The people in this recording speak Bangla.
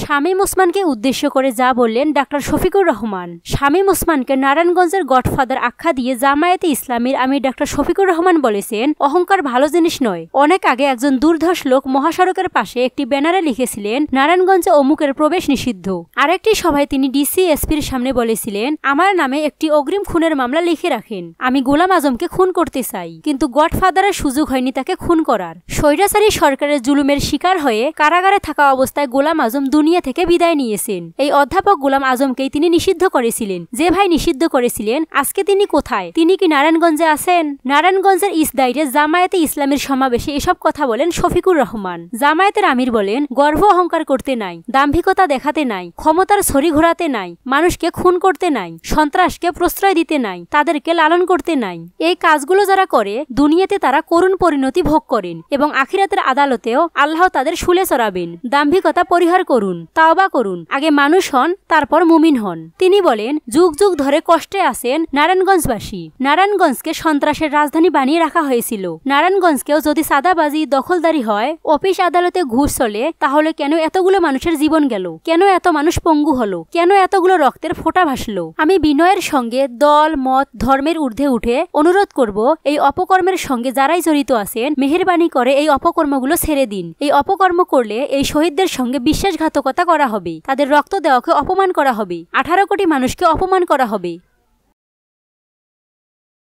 শামীম ওসমানকে উদ্দেশ্য করে যা বললেন ডাক্তার শফিকুর রহমান। শামীম ওসমানকে নারায়ণগঞ্জের গডফাদার আখ্যা দিয়ে জামায়াতে ইসলামীর আমির ডাক্তার শফিকুর রহমান বলেছেন, অহংকার ভালো জিনিস নয়। অনেক আগে একজন দুর্ধর্ষ লোক মহাসড়কের পাশে একটি ব্যানারে লিখেছিলেন, নারায়ণগঞ্জে অমুকের প্রবেশ নিষিদ্ধ। আরেকটি সভায় তিনি ডিসি এসপির সামনে বলেছিলেন, আমার নামে একটি অগ্রিম খুনের মামলা লিখে রাখেন, আমি গোলাম আজমকে খুন করতে চাই, কিন্তু গডফাদারের সুযোগ হয়নি তাকে খুন করার। স্বৈরাচারী সরকারের জুলুমের শিকার হয়ে কারাগারে থাকা অবস্থায় গোলাম আজম দুনিয়া থেকে বিদায় নিয়েছেন। এই অধ্যাপক গোলাম আজমকেই তিনি নিষিদ্ধ করেছিলেন। যে ভাই নিষিদ্ধ করেছিলেন, আজকে তিনি কোথায়? তিনি কি নারায়ণগঞ্জে আছেন? নারায়ণগঞ্জের ইসদাইরে জামায়াতে ইসলামের সমাবেশে এসব কথা বলেন শফিকুর রহমান। জামায়াতের আমির বলেন, গর্ব অহংকার করতে নাই, দাম্ভিকতা দেখাতে নাই, ক্ষমতার ছড়ি ঘোরাতে নাই, মানুষকে খুন করতে নাই, সন্ত্রাসকে প্রশ্রয় দিতে নাই, তাদেরকে লালন করতে নাই। এই কাজগুলো যারা করে দুনিয়াতে তারা করুণ পরিণতি ভোগ করেন এবং আখিরাতের আদালতেও আল্লাহ তাদের শুলে চড়াবেন। দাম্ভিকতা পরিহার করুন, তাওবা করুন, আগে মানুষ হন, তারপর মুমিন হন। তিনি বলেন, যুগ যুগ ধরে কষ্টে আছেন নারায়ণগঞ্জবাসী। নারায়ণগঞ্জকে সন্ত্রাসের রাজধানী বানিয়ে রাখা হয়েছিল। নারায়ণগঞ্জকেও যদি সাদাবাজি দখলদারি হয়, অফিস আদালতে ঘুষ চলে, তাহলে কেন এতগুলো মানুষের জীবন গেল? কেন এত মানুষ পঙ্গু হলো? কেন এতগুলো রক্তের ফোঁটা ভাসলো? আমি বিনয়ের সঙ্গে দল মত ধর্মের ঊর্ধ্বে উঠে অনুরোধ করব, এই অপকর্মের সঙ্গে যারাই জড়িত আছেন, মেহেরবানি করে এই অপকর্মগুলো ছেড়ে দিন। এই অপকর্ম করলে এই শহীদদের সঙ্গে বিশ্বাসঘাতকতা করা হবে, তাদের রক্ত দেওয়াকে অপমান করা হবে, 18 কোটি মানুষকে অপমান করা হবে।